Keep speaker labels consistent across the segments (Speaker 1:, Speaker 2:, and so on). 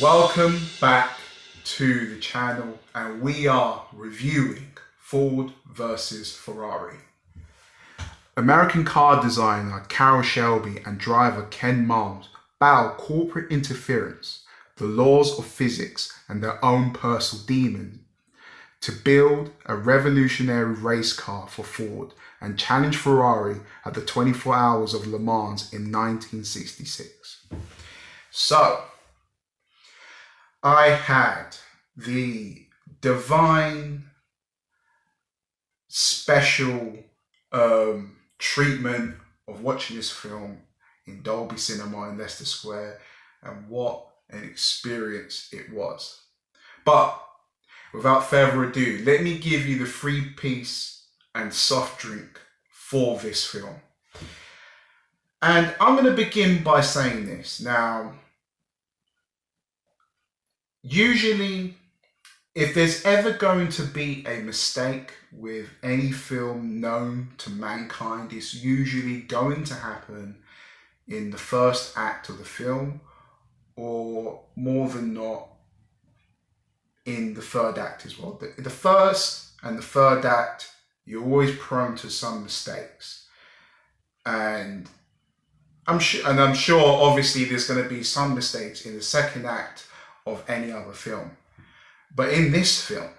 Speaker 1: Welcome back to the channel, and we are reviewing Ford versus Ferrari. American car designer Carroll Shelby and driver Ken Miles battle corporate interference, the laws of physics, and their own personal demons to build a revolutionary race car for Ford and challenge Ferrari at the 24 Hours of Le Mans in 1966. So, I had the divine special treatment of watching this film in Dolby Cinema in Leicester Square, and what an experience it was. But without further ado, let me give you the free piece and soft drink for this film. And I'm going to begin by saying this. Now, usually, if there's ever going to be a mistake with any film known to mankind, it's usually going to happen in the first act of the film, or more than not, in the third act as well. The first and the third act, you're always prone to some mistakes. And I'm sure obviously there's going to be some mistakes in the second act of any other film. But in this film,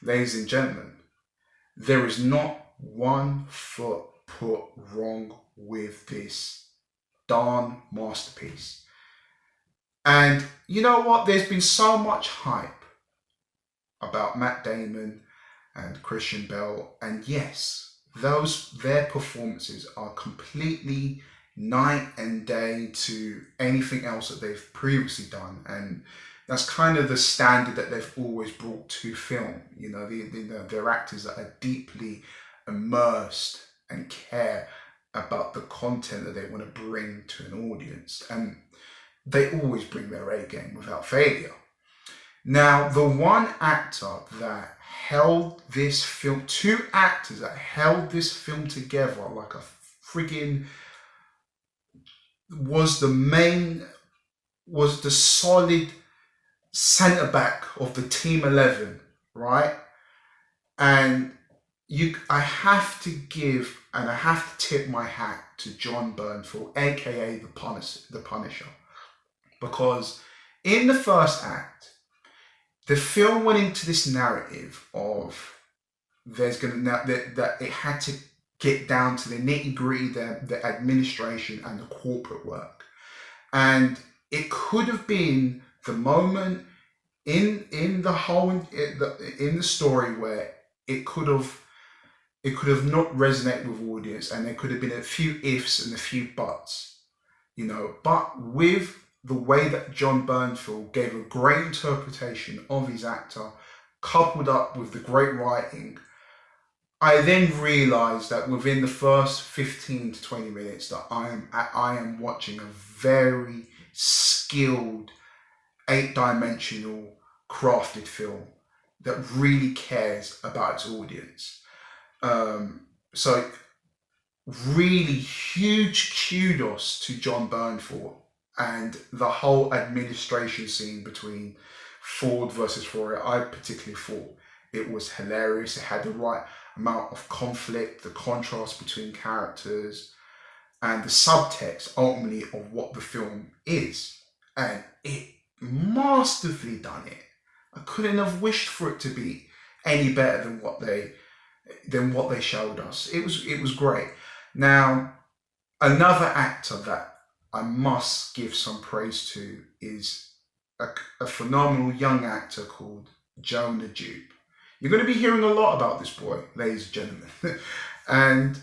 Speaker 1: ladies and gentlemen, there is not one foot put wrong with this darn masterpiece. And you know what? There's been so much hype about Matt Damon and Christian Bale, and yes, their performances are completely night and day to anything else that they've previously done, and that's kind of the standard that they've always brought to film. You know, they're actors that are deeply immersed and care about the content that they want to bring to an audience, and they always bring their A game without failure. Now, the one actor that held this film, two actors that held this film together like a friggin' was the solid centre back of the Team 11, right? And I have to give, and I have to tip my hat to Jon Bernthal, aka the Punisher, because in the first act, the film went into this narrative of that it had to get down to the nitty gritty, the administration and the corporate work, and it could have been the moment in the story where it could have not resonated with audience, and there could have been a few ifs and a few buts, you know. But with the way that Jon Bernthal gave a great interpretation of his actor, coupled up with the great writing, I then realised that within the first 15 to 20 minutes that I am watching a very skilled, 8-dimensional, crafted film that really cares about its audience. So really huge kudos to Jon Bernthal and the whole administration scene between Ford versus Ferrari. I particularly thought it was hilarious. It had the right amount of conflict, the contrast between characters, and the subtext ultimately of what the film is. And it masterfully done it. I couldn't have wished for it to be any better than what they showed us. It was great. Now, another actor that I must give some praise to is a phenomenal young actor called Jonah Jupe. You're going to be hearing a lot about this boy, ladies and gentlemen. And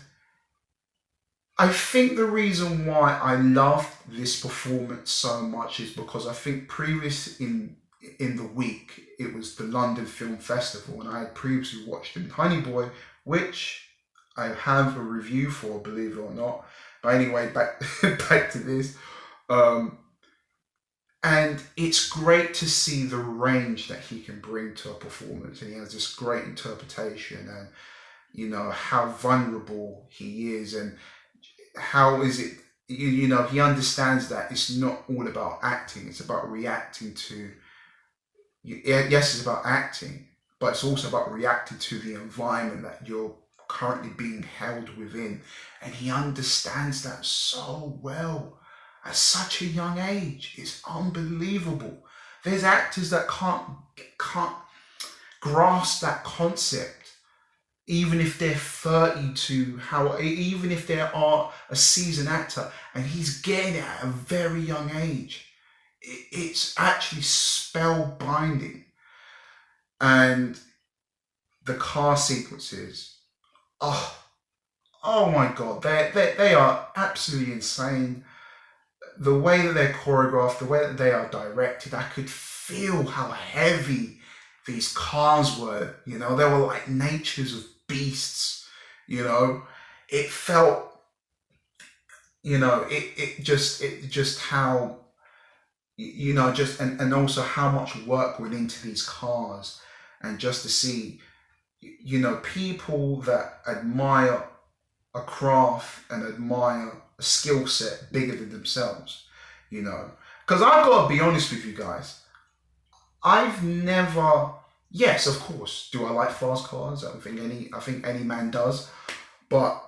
Speaker 1: I think the reason why I loved this performance so much is because I think previous in the week, it was the London Film Festival, and I had previously watched Honey Boy, which I have a review for, believe it or not. But anyway, back to this. And it's great to see the range that he can bring to a performance. And he has this great interpretation, and, you know, how vulnerable he is, and how is it he understands that it's not all about acting. It's about reacting to. Yes, it's about acting, but it's also about reacting to the environment that you're currently being held within. And he understands that so well at such a young age. It's unbelievable. There's actors that can't grasp that concept, even if they're 32, even if they are a seasoned actor, and he's getting it at a very young age. It's actually spellbinding. And the car sequences, oh my God, they are absolutely insane. The way that they're choreographed, the way that they are directed, I could feel how heavy these cars were. They were like natures of beasts. It felt, it just how, and also how much work went into these cars, and just to see, people that admire a craft and admire a skill set bigger than themselves, because I've got to be honest with you guys, I've never, yes, of course, do I like fast cars? I think any man does, but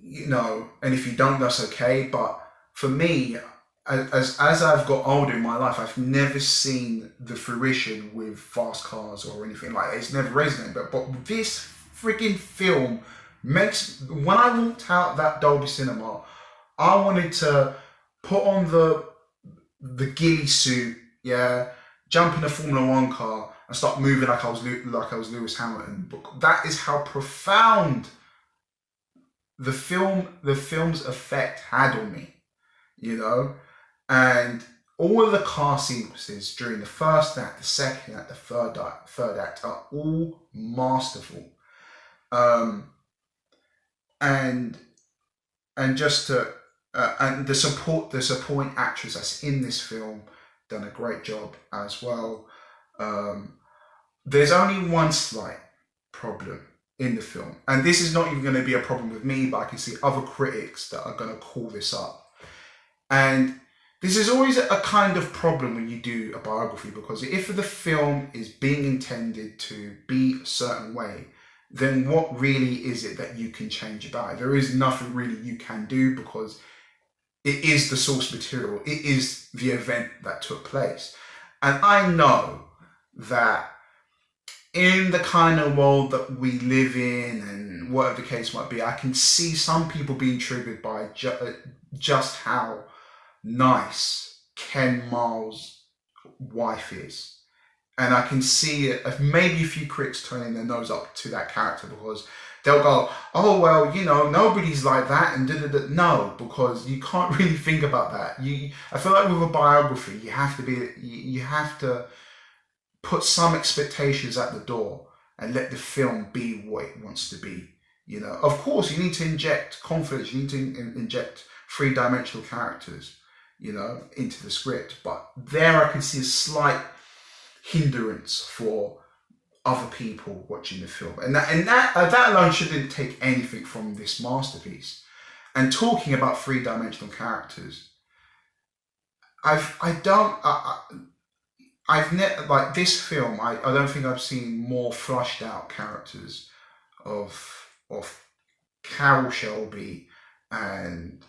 Speaker 1: and if you don't, that's okay. But for me, as I've got older in my life, I've never seen the fruition with fast cars or anything like that. It's never resonated. But this freaking film when I walked out that Dolby Cinema, I wanted to put on the ghillie suit, jump in a Formula One car and start moving like I was Lewis Hamilton. But that is how profound the film's effect had on me, and all of the car sequences during the first act, the second act, the third act are all masterful. And just to and the supporting actress that's in this film done a great job as well. There's only one slight problem in the film, and this is not even going to be a problem with me, but I can see other critics that are going to call this up. And this is always a kind of problem when you do a biography, because if the film is being intended to be a certain way, then what really is it that you can change about it? There is nothing really you can do, because it is the source material. It is the event that took place. And I know that in the kind of world that we live in, and whatever the case might be, I can see some people being triggered by just how nice Ken Miles' wife is. And I can see it, maybe a few critics turning their nose up to that character, because they'll go, oh, well, nobody's like that, and da-da-da. No, because you can't really think about that. I feel like with a biography, you have to put some expectations at the door and let the film be what it wants to be. Of course, you need to inject confidence, you need to inject three-dimensional characters, into the script. But there I can see a slight hindrance for other people watching the film, and that alone shouldn't take anything from this masterpiece. And talking about three-dimensional characters, I've never, like this film, I don't think I've seen more flushed out characters of Carol Shelby and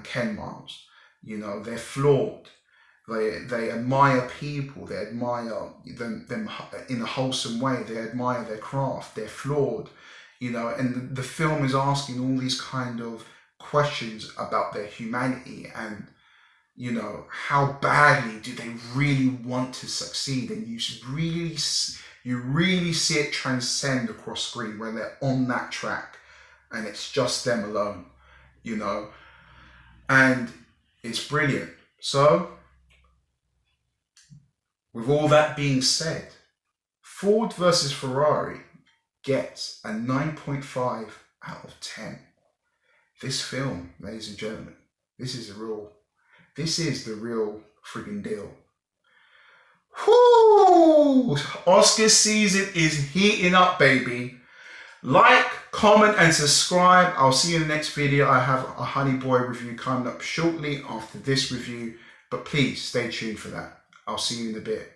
Speaker 1: Ken Miles. They're flawed. They admire people. They admire them in a wholesome way. They admire their craft. They're flawed. And the film is asking all these kind of questions about their humanity, and how badly do they really want to succeed. And you really see it transcend across screen when they're on that track and it's just them alone, and it's brilliant. So with all that being said, Ford versus Ferrari gets a 9.5 out of 10. This film, ladies and gentlemen, this is the real friggin' deal. Whoo! Oscar season is heating up, baby. Like, comment and subscribe. I'll see you in the next video. I have a Honey Boy review coming up shortly after this review, but please stay tuned for that. I'll see you in a bit.